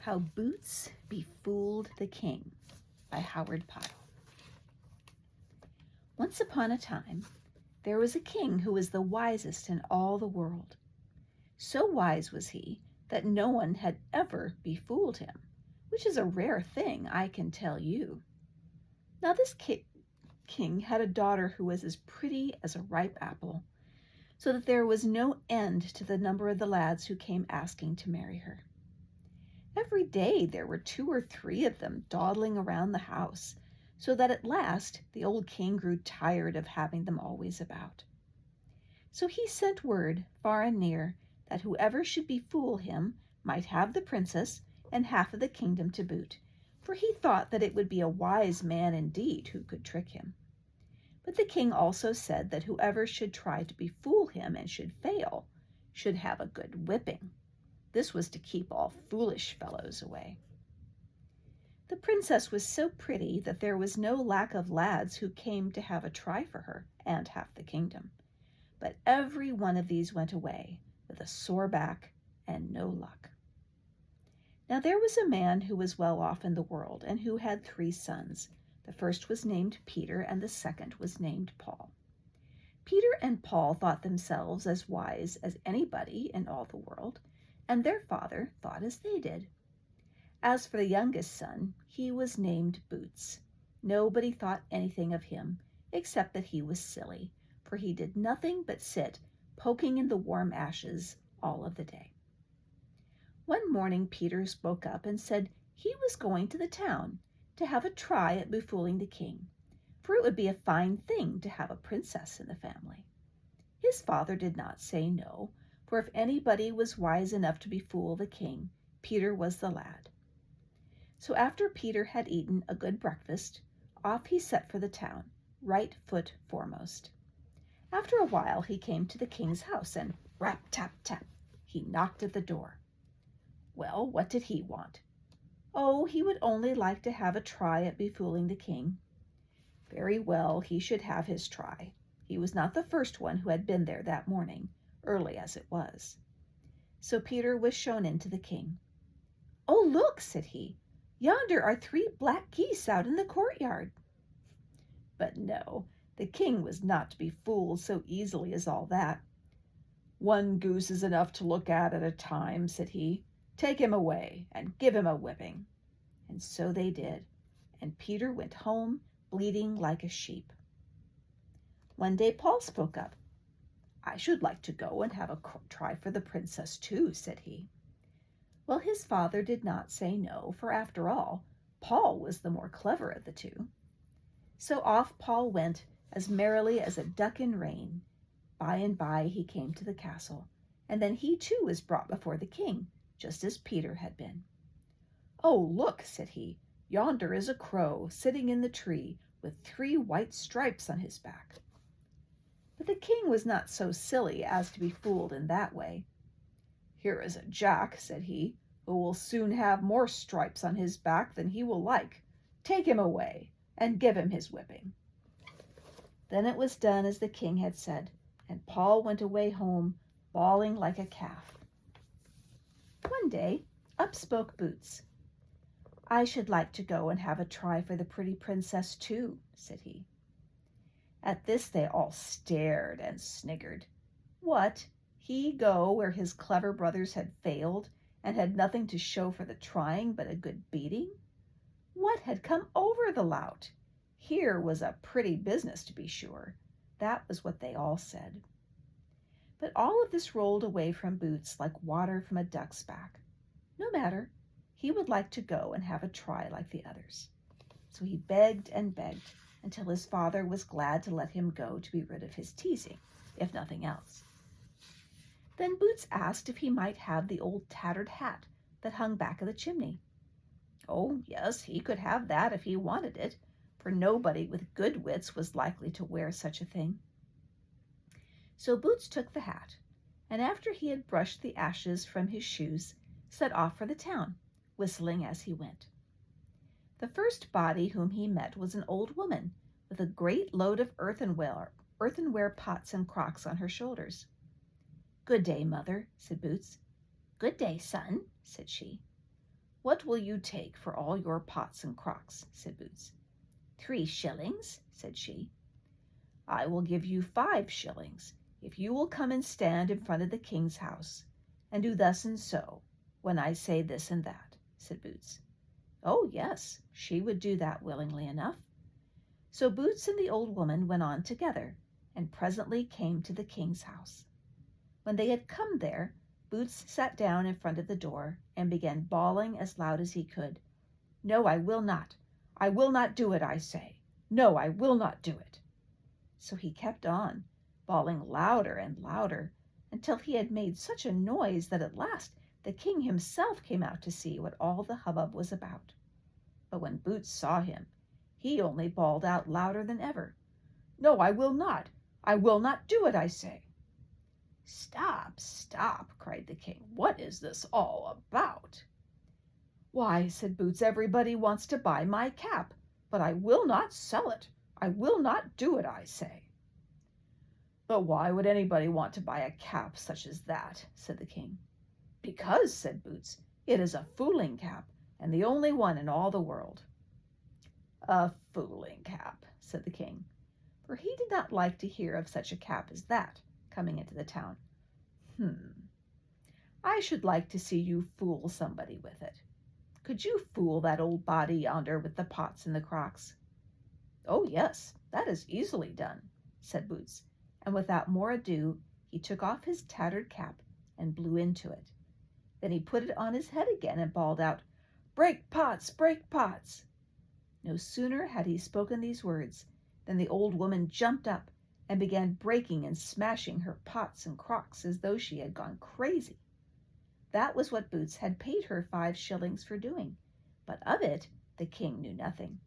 How Boots Befooled the King by Howard Pyle. Once upon a time, there was a king who was the wisest in all the world. So wise was he that no one had ever befooled him, which is a rare thing, I can tell you. Now this king had a daughter who was as pretty as a ripe apple, so that there was no end to the number of the lads who came asking to marry her. Every day there were 2 or 3 of them dawdling around the house, so that at last the old king grew tired of having them always about. So he sent word far and near that whoever should befool him might have the princess and half of the kingdom to boot, for he thought that it would be a wise man indeed who could trick him. But the king also said that whoever should try to befool him and should fail should have a good whipping. This was to keep all foolish fellows away. The princess was so pretty that there was no lack of lads who came to have a try for her and half the kingdom. But every one of these went away with a sore back and no luck. Now there was a man who was well off in the world and who had 3 sons. The first was named Peter and the second was named Paul. Peter and Paul thought themselves as wise as anybody in all the world, and their father thought as they did. As for the youngest son, he was named Boots. Nobody thought anything of him, except that he was silly, for he did nothing but sit poking in the warm ashes all of the day. One morning Peter spoke up and said he was going to the town to have a try at befooling the king, for it would be a fine thing to have a princess in the family. His father did not say no, for if anybody was wise enough to befool the king, Peter was the lad. So after Peter had eaten a good breakfast, off he set for the town, right foot foremost. After a while he came to the king's house, and rap, tap, tap, he knocked at the door. Well, what did he want? Oh, he would only like to have a try at befooling the king. Very well, he should have his try. He was not the first one who had been there that morning, early as it was. So Peter was shown in to the king. Oh, look, said he, yonder are 3 black geese out in the courtyard. But no, the king was not to be fooled so easily as all that. 1 goose is enough to look at a time, said he. Take him away and give him a whipping. And so they did, and Peter went home bleating like a sheep. One day Paul spoke up. I should like to go and have a try for the princess too, said he. Well, his father did not say no, for after all, Paul was the more clever of the 2. So off Paul went as merrily as a duck in rain. By and by he came to the castle, and then he too was brought before the king, just as Peter had been. Oh, look, said he, yonder is a crow sitting in the tree with 3 white stripes on his back. But the king was not so silly as to be fooled in that way. Here is a jack, said he, who will soon have more stripes on his back than he will like. Take him away and give him his whipping. Then it was done as the king had said, and Paul went away home, bawling like a calf. One day, up spoke Boots. I should like to go and have a try for the pretty princess too, said he. At this they all stared and sniggered. What, he go where his clever brothers had failed and had nothing to show for the trying but a good beating? What had come over the lout? Here was a pretty business, to be sure. That was what they all said. But all of this rolled away from Boots like water from a duck's back. No matter, he would like to go and have a try like the others. So he begged and begged until his father was glad to let him go to be rid of his teasing, if nothing else. Then Boots asked if he might have the old tattered hat that hung back of the chimney. Oh, yes, he could have that if he wanted it, for nobody with good wits was likely to wear such a thing. So Boots took the hat, and after he had brushed the ashes from his shoes, set off for the town, whistling as he went. The first body whom he met was an old woman with a great load of earthenware pots and crocks on her shoulders. Good day, mother, said Boots. Good day, son, said she. "What will you take for all your pots and crocks?" said Boots. 3 shillings, said she. "I will give you 5 shillings if you will come and stand in front of the king's house, and do thus and so, when I say this and that," said Boots. Oh, yes, she would do that willingly enough. So Boots and the old woman went on together, and presently came to the king's house. When they had come there, Boots sat down in front of the door, and began bawling as loud as he could. "No, I will not. I will not do it, I say. No, I will not do it." So he kept on, bawling louder and louder, until he had made such a noise that at last the king himself came out to see what all the hubbub was about. But when Boots saw him, he only bawled out louder than ever. "No, I will not. I will not do it, I say." "Stop, stop," cried the king. "What is this all about?" "Why," said Boots, "everybody wants to buy my cap, but I will not sell it. I will not do it, I say." "But why would anybody want to buy a cap such as that?" said the king. "Because," said Boots, "it is a fooling cap, and the only one in all the world." "A fooling cap," said the king, for he did not like to hear of such a cap as that coming into the town. I should like to see you fool somebody with it. Could you fool that old body yonder with the pots and the crocks?" "Oh, yes, that is easily done," said Boots, and without more ado he took off his tattered cap and blew into it. Then he put it on his head again and bawled out, "Break pots, break pots." No sooner had he spoken these words than the old woman jumped up and began breaking and smashing her pots and crocks as though she had gone crazy. That was what Boots had paid her 5 shillings for doing, but of it the king knew nothing.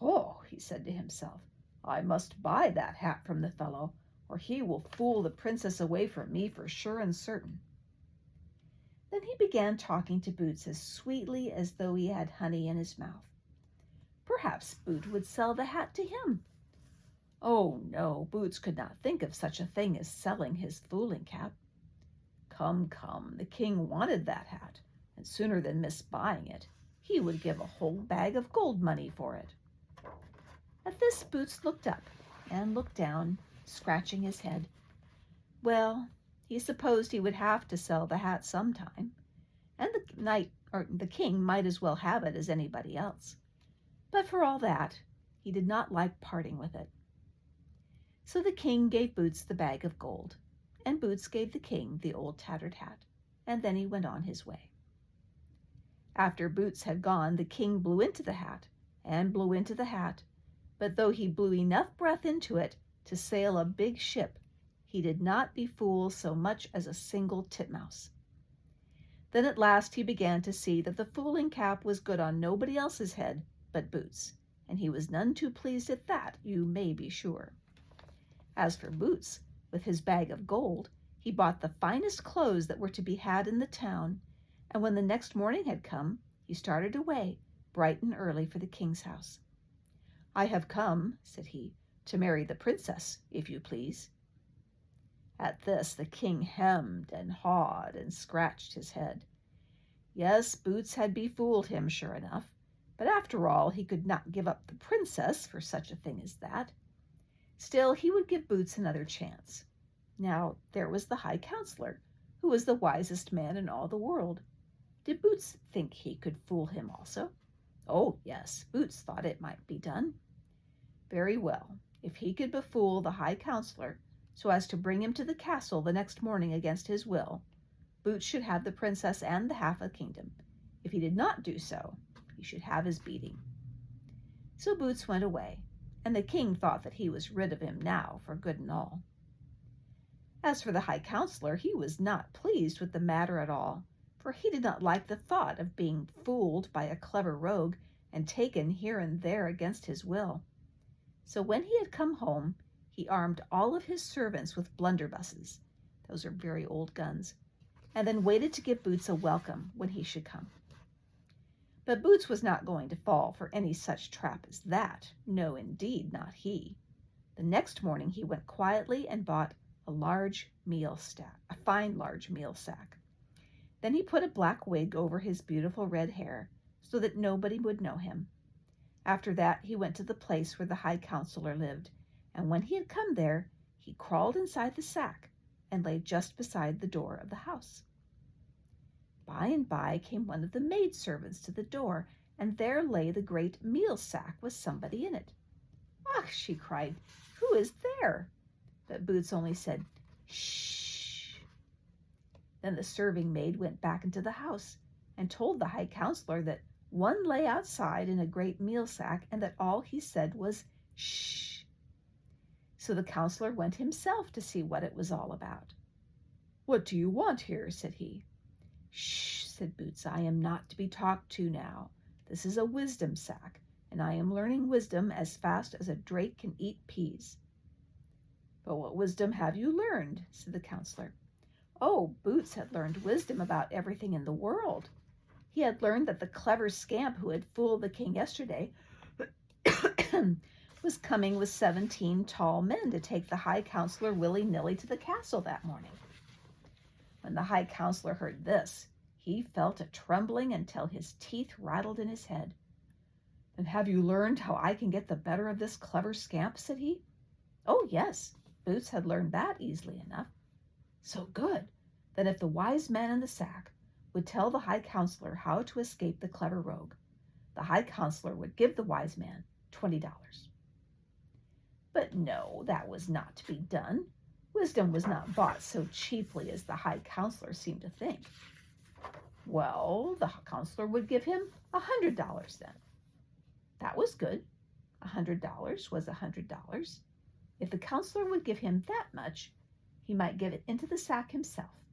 "Oh," he said to himself, "I must buy that hat from the fellow, or he will fool the princess away from me for sure and certain." Then he began talking to Boots as sweetly as though he had honey in his mouth. Perhaps Boots would sell the hat to him. Oh, no, Boots could not think of such a thing as selling his fooling cap. Come, come, the king wanted that hat, and sooner than miss buying it, he would give a whole bag of gold money for it. At this Boots looked up and looked down, scratching his head. Well, he supposed he would have to sell the hat sometime, and the king might as well have it as anybody else. But for all that, he did not like parting with it. So the king gave Boots the bag of gold, and Boots gave the king the old tattered hat, and then he went on his way. After Boots had gone, the king blew into the hat, and blew into the hat, but though he blew enough breath into it to sail a big ship, he did not befool so much as a single titmouse. Then at last he began to see that the fooling cap was good on nobody else's head but Boots, and he was none too pleased at that, you may be sure. As for Boots, with his bag of gold, he bought the finest clothes that were to be had in the town, and when the next morning had come, he started away, bright and early, for the king's house. "I have come," said he, "to marry the princess, if you please." At this the king hemmed and hawed and scratched his head. Yes, Boots had befooled him, sure enough, but after all he could not give up the princess for such a thing as that. Still, he would give Boots another chance. Now, there was the high counselor, who was the wisest man in all the world. Did Boots think he could fool him also? Oh, yes, Boots thought it might be done. Very well, if he could befool the high counselor so as to bring him to the castle the next morning against his will, Boots should have the princess and the half a kingdom. If he did not do so, he should have his beating. So Boots went away, and the king thought that he was rid of him now for good and all. As for the high counselor, he was not pleased with the matter at all, for he did not like the thought of being fooled by a clever rogue and taken here and there against his will. So when he had come home, he armed all of his servants with blunderbusses, those are very old guns, and then waited to give Boots a welcome when he should come. But Boots was not going to fall for any such trap as that. No, indeed, not he. The next morning he went quietly and bought a fine large meal sack. Then he put a black wig over his beautiful red hair so that nobody would know him. After that he went to the place where the high counselor lived, and when he had come there, he crawled inside the sack and lay just beside the door of the house. By and by came one of the maidservants to the door, and there lay the great meal sack with somebody in it. "Ach," she cried, "who is there?" But Boots only said, "Shh." Then the serving maid went back into the house and told the high counselor that one lay outside in a great meal sack, and that all he said was, "Shh." So the counselor went himself to see what it was all about. "What do you want here?" said he. "Shh," said Boots, "I am not to be talked to now. This is a wisdom sack, and I am learning wisdom as fast as a drake can eat peas." "But what wisdom have you learned?" said the counselor. Oh, Boots had learned wisdom about everything in the world. He had learned that the clever scamp who had fooled the king yesterday was coming with 17 tall men to take the high counselor willy-nilly to the castle that morning. When the high counselor heard this, he felt a trembling until his teeth rattled in his head. "And have you learned how I can get the better of this clever scamp?" said he. Oh, yes, Boots had learned that easily enough. So good. Then if the wise man in the sack would tell the high counselor how to escape the clever rogue, the high counselor would give the wise man $20. But no, that was not to be done. Wisdom was not bought so cheaply as the high counselor seemed to think. Well, the counselor would give him $100 then. That was good. $100 was $100. If the counselor would give him that much, he might give it into the sack himself,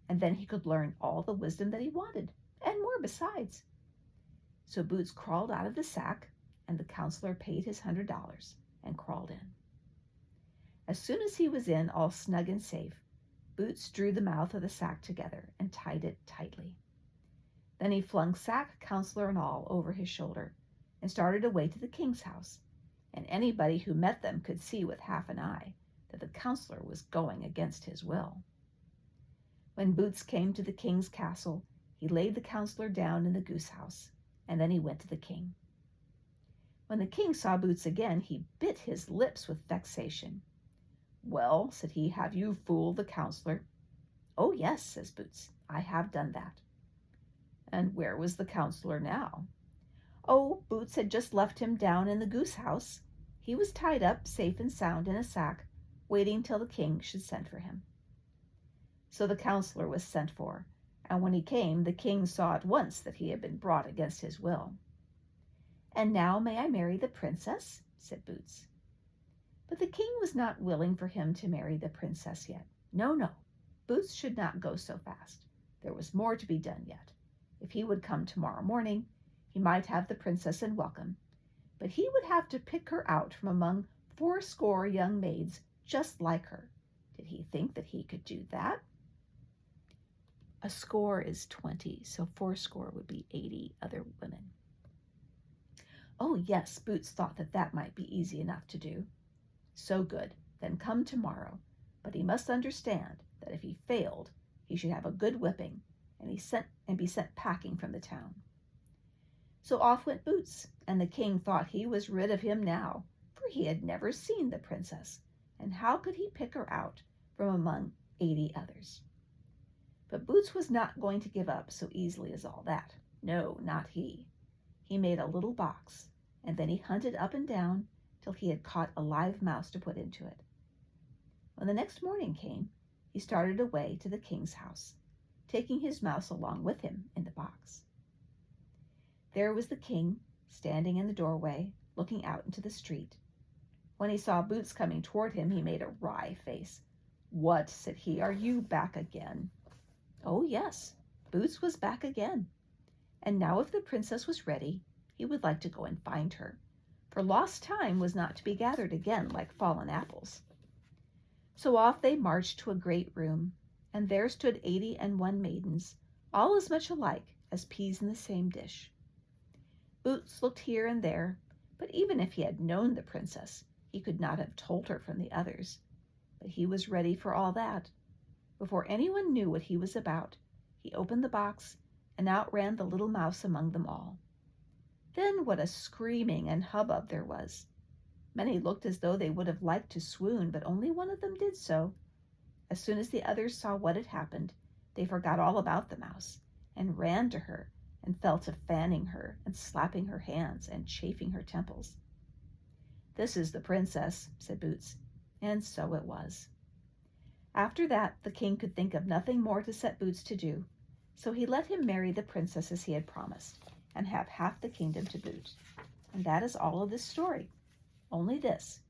and then he could learn all the wisdom that he wanted, and more besides. So Boots crawled out of the sack, and the counselor paid his $100 and crawled in. As soon as he was in, all snug and safe, Boots drew the mouth of the sack together and tied it tightly. Then he flung sack, counselor, and all over his shoulder and started away to the king's house, and anybody who met them could see with half an eye that the counselor was going against his will. When Boots came to the king's castle, he laid the counselor down in the goose house, and then he went to the king. When the king saw Boots again, he bit his lips with vexation. "Well," said he, "have you fooled the counselor?" "Oh, yes," says Boots, "I have done that." "And where was the counselor now?" Oh, Boots had just left him down in the goose house. He was tied up safe and sound in a sack, waiting till the king should send for him. So the counselor was sent for, and when he came, the king saw at once that he had been brought against his will. "And now may I marry the princess?" said Boots. But the king was not willing for him to marry the princess yet. No, no, Boots should not go so fast. There was more to be done yet. If he would come tomorrow morning, he might have the princess in welcome, but he would have to pick her out from among 80 young maids just like her. Did he think that he could do that? A score is 20, so 80 would be 80 other women. Oh yes, Boots thought that that might be easy enough to do. So good, then come tomorrow, but he must understand that if he failed, he should have a good whipping, and be sent packing from the town. So off went Boots, and the king thought he was rid of him now, for he had never seen the princess, and how could he pick her out from among 80 others? But Boots was not going to give up so easily as all that. No, not he. He made a little box, and then he hunted up and down till he had caught a live mouse to put into it. When the next morning came, he started away to the king's house, taking his mouse along with him in the box. There was the king, standing in the doorway, looking out into the street. When he saw Boots coming toward him, he made a wry face. "What," said he, "are you back again?" Oh yes, Boots was back again. And now if the princess was ready, he would like to go and find her, for lost time was not to be gathered again like fallen apples. So off they marched to a great room, and there stood 81 maidens, all as much alike as peas in the same dish. Boots looked here and there, but even if he had known the princess, he could not have told her from the others. But he was ready for all that. Before anyone knew what he was about, He opened the box, and out ran the little mouse among them all. Then what a screaming and hubbub there was! Many looked as though they would have liked to swoon, but only one of them did so. As soon as the others saw what had happened, they forgot all about the mouse, and ran to her, and fell to fanning her, and slapping her hands, and chafing her temples. "This is the princess," said Boots, and so it was. After that the king could think of nothing more to set Boots to do, so he let him marry the princess as he had promised, and have half the kingdom to boot. And that is all of this story. Only this: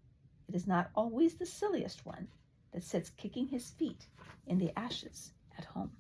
it is not always the silliest one that sits kicking his feet in the ashes at home.